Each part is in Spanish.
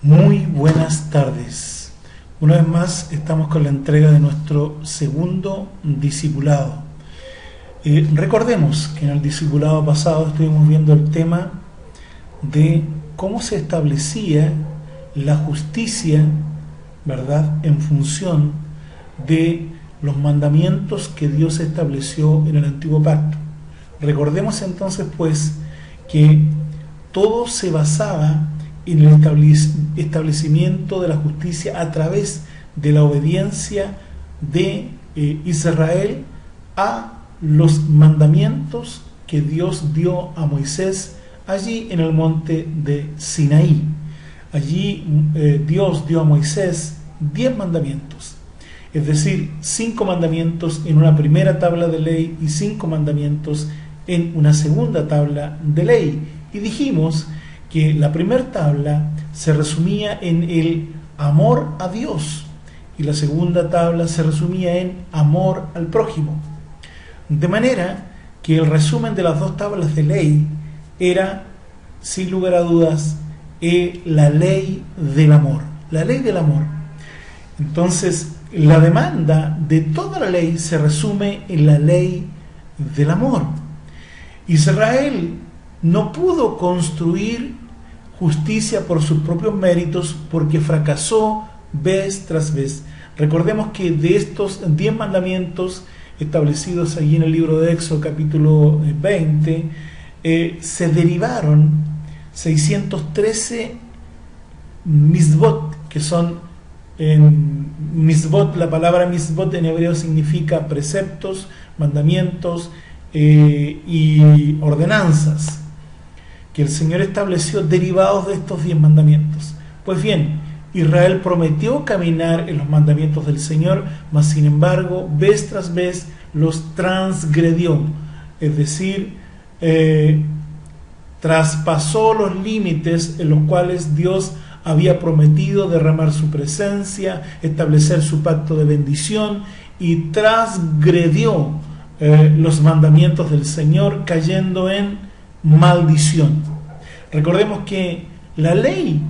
Muy buenas tardes. Una vez más estamos con la entrega de nuestro segundo discipulado. Recordemos que en el discipulado pasado estuvimos viendo el tema de cómo se establecía la justicia, ¿verdad?, en función de los mandamientos que Dios estableció en el Antiguo Pacto. Recordemos entonces pues que todo se basaba en el establecimiento de la justicia a través de la obediencia de Israel a los mandamientos que Dios dio a Moisés allí en el monte de Sinaí. Allí Dios dio a Moisés 10 mandamientos, es decir, 5 mandamientos en una primera tabla de ley y 5 mandamientos en una segunda tabla de ley. Y dijimos que la primera tabla se resumía en el amor a Dios y la segunda tabla se resumía en amor al prójimo. De manera que el resumen de las dos tablas de ley era, sin lugar a dudas, la ley del amor. La ley del amor. Entonces, la demanda de toda la ley se resume en la ley del amor. Israel no pudo construir justicia por sus propios méritos porque fracasó vez tras vez. Recordemos que de estos 10 mandamientos establecidos allí en el libro de Éxodo capítulo 20, se derivaron 613 misbot, que son misbot. La palabra misbot en hebreo significa preceptos, mandamientos y ordenanzas que el Señor estableció derivados de estos 10 mandamientos. Pues bien, Israel prometió caminar en los mandamientos del Señor, mas sin embargo, vez tras vez los transgredió, es decir, traspasó los límites en los cuales Dios había prometido derramar su presencia, establecer su pacto de bendición, y transgredió los mandamientos del Señor, cayendo en maldición. Recordemos que la ley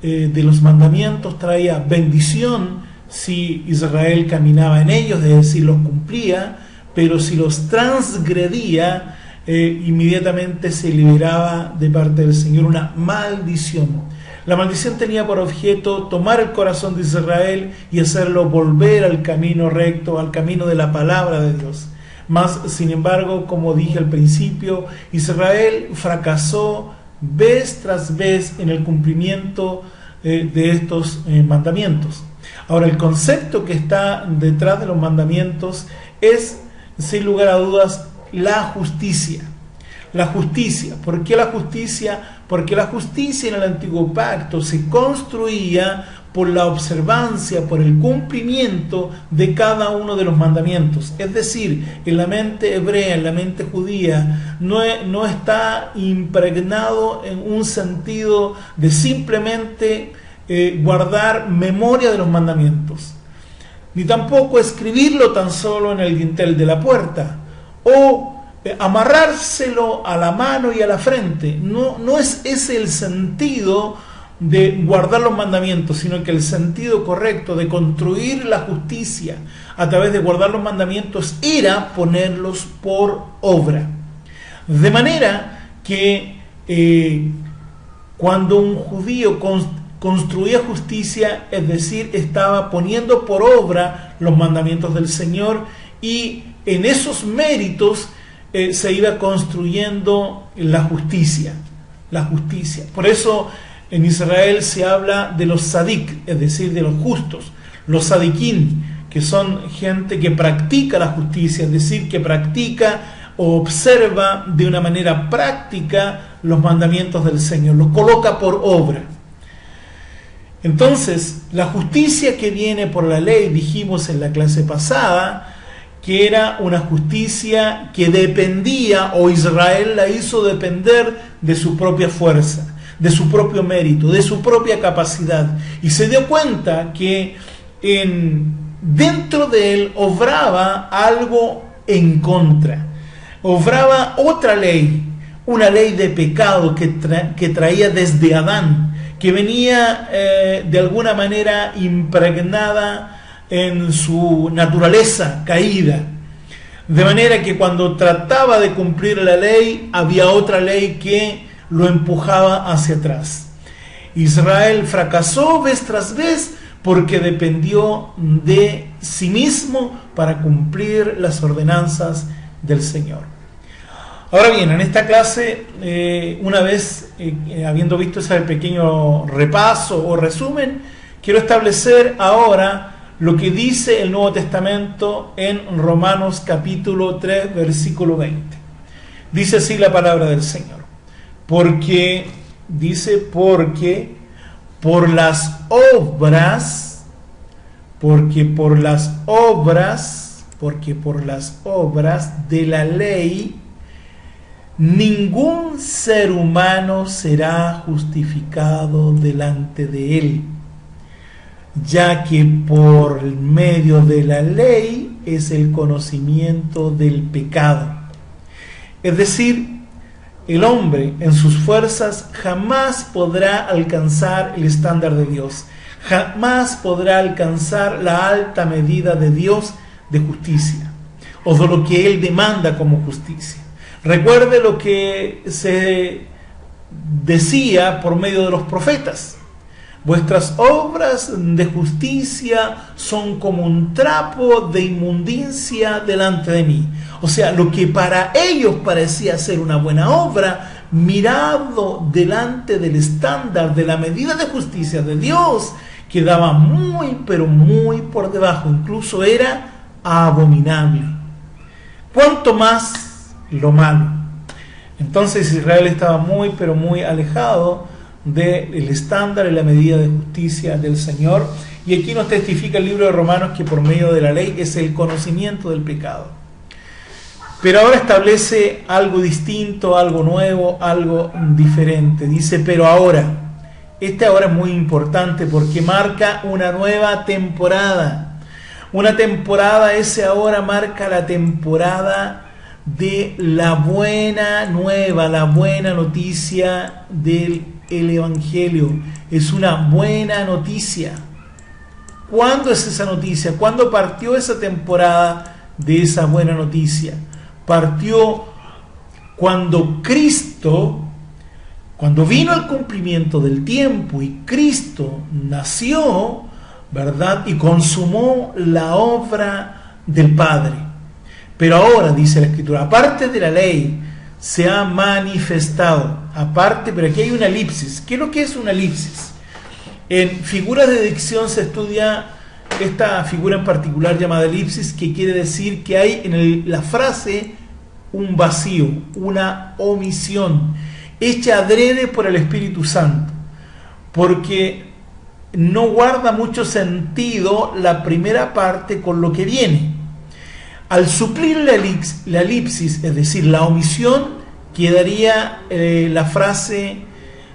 de los mandamientos traía bendición si Israel caminaba en ellos, es decir, los cumplía, pero si los transgredía, inmediatamente se liberaba de parte del Señor una maldición. La maldición tenía por objeto tomar el corazón de Israel y hacerlo volver al camino recto, al camino de la palabra de Dios. Mas, sin embargo, como dije al principio, Israel fracasó vez tras vez en el cumplimiento de estos mandamientos. Ahora, el concepto que está detrás de los mandamientos es, sin lugar a dudas, la justicia. La justicia. ¿Por qué la justicia? Porque la justicia en el Antiguo Pacto se construía por la observancia, por el cumplimiento de cada uno de los mandamientos. Es decir, en la mente hebrea, en la mente judía, no está impregnado en un sentido de simplemente guardar memoria de los mandamientos, ni tampoco escribirlo tan solo en el dintel de la puerta, o amarrárselo a la mano y a la frente. No es ese el sentido de guardar los mandamientos, sino que el sentido correcto de construir la justicia a través de guardar los mandamientos era ponerlos por obra. De manera que cuando un judío construía justicia, es decir, estaba poniendo por obra los mandamientos del Señor, y en esos méritos se iba construyendo la justicia. La justicia. Por eso en Israel se habla de los sadik, es decir, de los justos, los sadiquín, que son gente que practica la justicia, es decir, que practica o observa de una manera práctica los mandamientos del Señor, los coloca por obra. Entonces, la justicia que viene por la ley, dijimos en la clase pasada, que era una justicia que dependía, o Israel la hizo depender de su propia fuerza, de su propio mérito, de su propia capacidad, y se dio cuenta que dentro de él obraba algo en contra, obraba otra ley, una ley de pecado que traía desde Adán, que venía de alguna manera impregnada en su naturaleza caída. De manera que cuando trataba de cumplir la ley, había otra ley que lo empujaba hacia atrás. Israel fracasó vez tras vez porque dependió de sí mismo para cumplir las ordenanzas del Señor. Ahora bien, en esta clase, una vez habiendo visto ese pequeño repaso o resumen, quiero establecer ahora lo que dice el Nuevo Testamento en Romanos capítulo 3, versículo 20. Dice así la palabra del Señor. Porque por las obras de la ley, ningún ser humano será justificado delante de él, ya que por medio de la ley es el conocimiento del pecado. Es decir, el hombre en sus fuerzas jamás podrá alcanzar el estándar de Dios, jamás podrá alcanzar la alta medida de Dios de justicia, o de lo que Él demanda como justicia. Recuerde lo que se decía por medio de los profetas: vuestras obras de justicia son como un trapo de inmundicia delante de mí. O sea, lo que para ellos parecía ser una buena obra, mirado delante del estándar de la medida de justicia de Dios, quedaba muy, pero muy por debajo. Incluso era abominable. ¿Cuánto más lo malo? Entonces Israel estaba muy, pero muy alejado del estándar y la medida de justicia del Señor. Y aquí nos testifica el libro de Romanos que por medio de la ley es el conocimiento del pecado. Pero ahora establece algo distinto, algo nuevo, algo diferente. Dice, pero ahora. Este ahora es muy importante porque marca una nueva temporada. Una temporada, ese ahora marca la temporada de la buena nueva, la buena noticia del Evangelio. Es una buena noticia. ¿Cuándo es esa noticia? ¿Cuándo partió esa temporada de esa buena noticia? Partió cuando Cristo, cuando vino el cumplimiento del tiempo y Cristo nació, ¿verdad? Y consumó la obra del Padre. Pero ahora, dice la Escritura, aparte de la ley, se ha manifestado, aparte, pero aquí hay una elipsis. ¿Qué es lo que es una elipsis? En figuras de dicción se estudia esta figura en particular llamada elipsis, que quiere decir que hay en la frase un vacío, una omisión, hecha adrede por el Espíritu Santo, porque no guarda mucho sentido la primera parte con lo que viene. Al suplir la elipsis, es decir, la omisión, quedaría la frase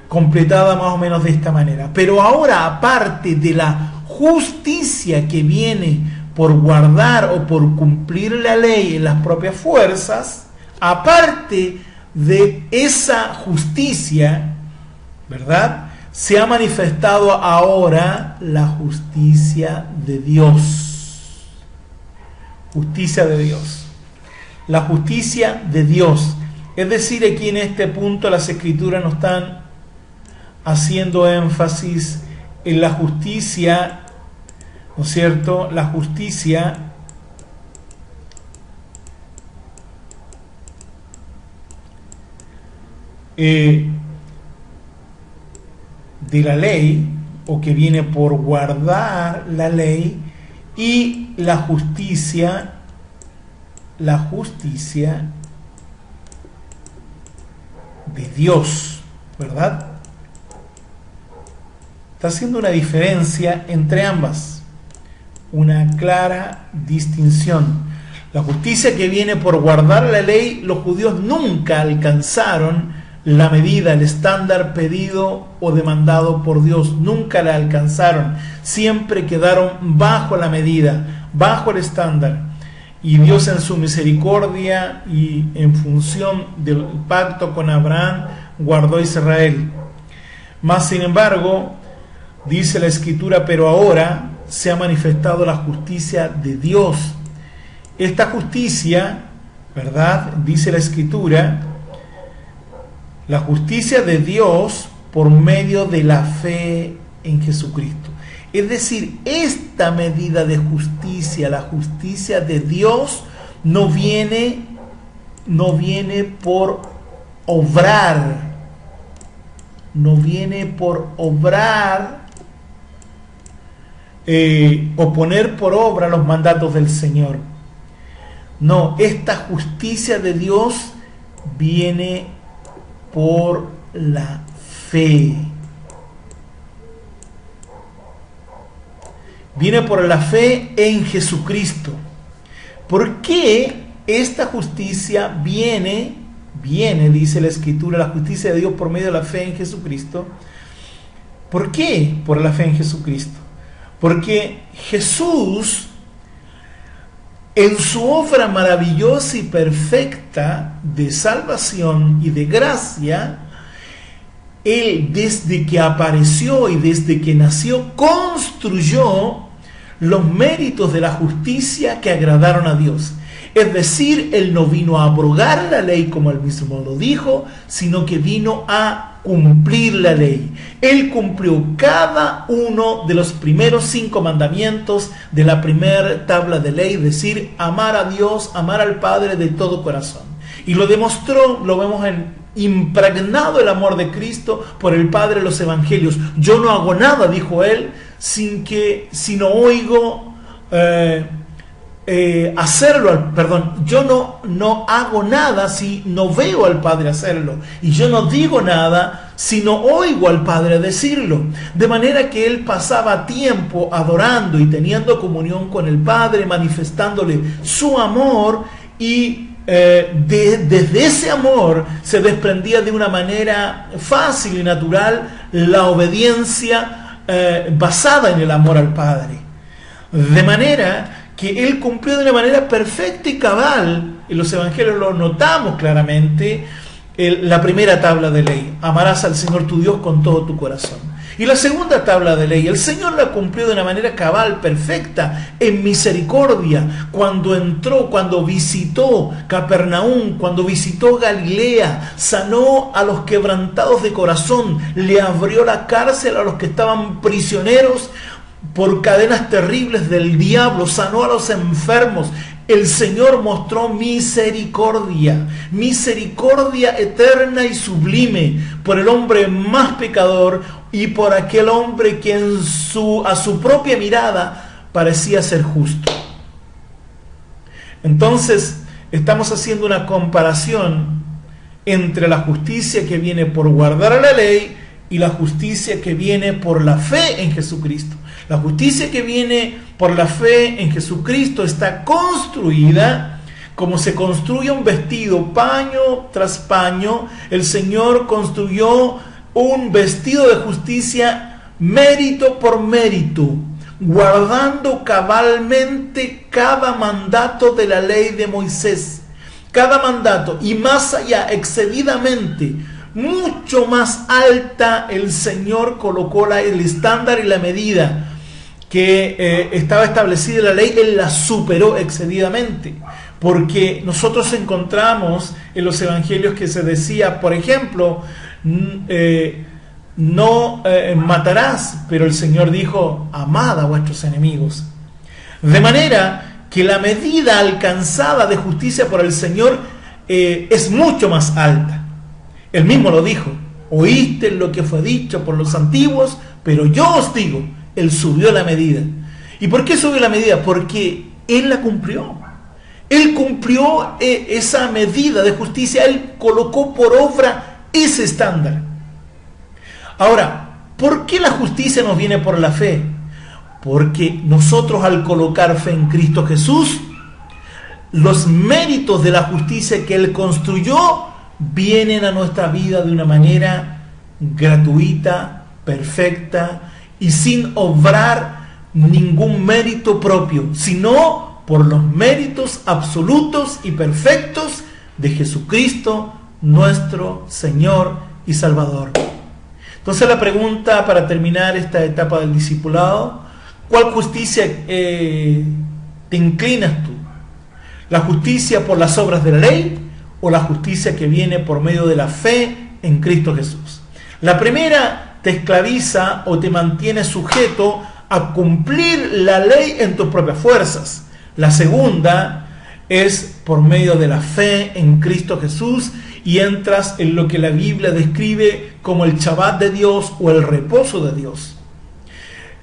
completada más o menos de esta manera. Pero ahora, aparte de la justicia que viene por guardar o por cumplir la ley en las propias fuerzas, aparte de esa justicia, ¿verdad?, se ha manifestado ahora la justicia de Dios. Justicia de Dios. La justicia de Dios. Es decir, aquí en este punto las Escrituras nos están haciendo énfasis en la justicia, ¿no es cierto? La justicia de la ley, o que viene por guardar la ley, y la justicia de Dios, ¿verdad? Está haciendo una diferencia entre ambas, una clara distinción. La justicia que viene por guardar la ley, los judíos nunca alcanzaron la medida, el estándar pedido o demandado por Dios, nunca la alcanzaron, siempre quedaron bajo la medida, bajo el estándar. Y Dios, en su misericordia y en función del pacto con Abraham, guardó a Israel. Mas sin embargo, dice la Escritura, pero ahora se ha manifestado la justicia de Dios. Esta justicia, ¿verdad? Dice la Escritura, la justicia de Dios por medio de la fe en Jesucristo. Es decir, esta medida de justicia, la justicia de Dios, no viene por obrar, no viene por obrar o poner por obra los mandatos del Señor. No, esta justicia de Dios viene por la fe. Viene por la fe en Jesucristo. ¿Por qué esta justicia viene, dice la Escritura, la justicia de Dios por medio de la fe en Jesucristo? ¿Por qué por la fe en Jesucristo? Porque Jesús, en su obra maravillosa y perfecta de salvación y de gracia, Él desde que apareció y desde que nació construyó los méritos de la justicia que agradaron a Dios. Es decir, Él no vino a abrogar la ley como Él mismo lo dijo, sino que vino a cumplir la ley. Él cumplió cada uno de los primeros 5 mandamientos de la primera tabla de ley, es decir, amar a Dios, amar al Padre de todo corazón. Y lo demostró, lo vemos impregnado el amor de Cristo por el Padre en los evangelios. Yo no hago nada, dijo Él, si no oigo yo no hago nada si no veo al Padre hacerlo, y yo no digo nada si no oigo al Padre decirlo. De manera que Él pasaba tiempo adorando y teniendo comunión con el Padre, manifestándole su amor, y desde ese amor se desprendía de una manera fácil y natural la obediencia basada en el amor al Padre. De manera que Él cumplió de una manera perfecta y cabal. En los evangelios lo notamos claramente. La primera tabla de ley: amarás al Señor tu Dios con todo tu corazón. Y la segunda tabla de ley, el Señor la cumplió de una manera cabal, perfecta, en misericordia, cuando visitó Capernaum, cuando visitó Galilea, sanó a los quebrantados de corazón, le abrió la cárcel a los que estaban prisioneros por cadenas terribles del diablo, sanó a los enfermos. El Señor mostró misericordia eterna y sublime por el hombre más pecador y por aquel hombre que a su propia mirada parecía ser justo. Entonces, estamos haciendo una comparación entre la justicia que viene por guardar la ley y la justicia que viene por la fe en Jesucristo. La justicia que viene por la fe en Jesucristo está construida como se construye un vestido, paño tras paño. El Señor construyó un vestido de justicia mérito por mérito, guardando cabalmente cada mandato de la ley de Moisés. Cada mandato, y más allá, excedidamente, mucho más alta, el Señor colocó el estándar y la medida que estaba establecida en la ley. Él la superó excedidamente, porque nosotros encontramos en los evangelios que se decía, por ejemplo, no matarás, pero el Señor dijo: amad a vuestros enemigos. De manera que la medida alcanzada de justicia por el Señor es mucho más alta. Él mismo lo dijo: oíste lo que fue dicho por los antiguos, pero yo os digo. Él subió la medida. ¿Y por qué subió la medida? Porque Él la cumplió. Él cumplió esa medida de justicia. Él colocó por obra ese estándar. Ahora, ¿por qué la justicia nos viene por la fe? Porque nosotros, al colocar fe en Cristo Jesús, los méritos de la justicia que Él construyó vienen a nuestra vida de una manera gratuita, perfecta, y sin obrar ningún mérito propio, sino por los méritos absolutos y perfectos de Jesucristo, nuestro Señor y Salvador. Entonces la pregunta para terminar esta etapa del discipulado: ¿cuál justicia te inclinas tú? ¿La justicia por las obras de la ley o la justicia que viene por medio de la fe en Cristo Jesús? La primera te esclaviza o te mantiene sujeto a cumplir la ley en tus propias fuerzas. La segunda es por medio de la fe en Cristo Jesús, y entras en lo que la Biblia describe como el Shabbat de Dios o el reposo de Dios.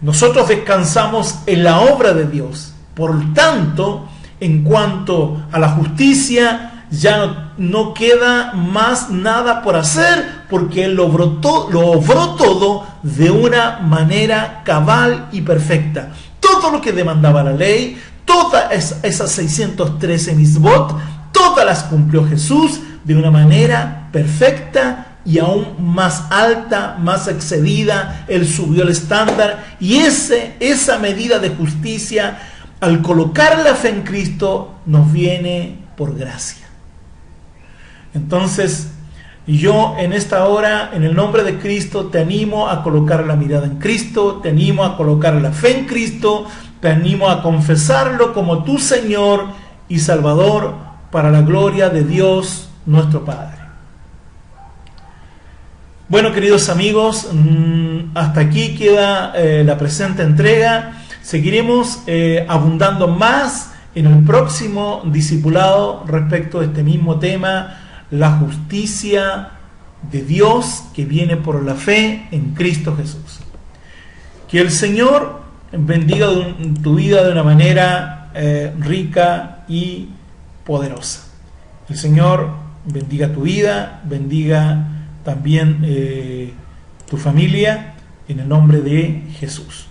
Nosotros descansamos en la obra de Dios. Por tanto, en cuanto a la justicia, ya no queda más nada por hacer, porque Él lo obró todo de una manera cabal y perfecta. Todo lo que demandaba la ley, todas esas 613 misbot, todas las cumplió Jesús de una manera perfecta y aún más alta, más excedida. Él subió el estándar, y esa medida de justicia, al colocar la fe en Cristo, nos viene por gracia. Entonces, yo en esta hora, en el nombre de Cristo, te animo a colocar la mirada en Cristo, te animo a colocar la fe en Cristo, te animo a confesarlo como tu Señor y Salvador, para la gloria de Dios nuestro Padre. Bueno, queridos amigos, hasta aquí queda la presente entrega. Seguiremos abundando más en el próximo discipulado respecto de este mismo tema, la justicia de Dios que viene por la fe en Cristo Jesús. Que el Señor bendiga tu vida de una manera rica y poderosa. El Señor bendiga tu vida, bendiga también tu familia, en el nombre de Jesús.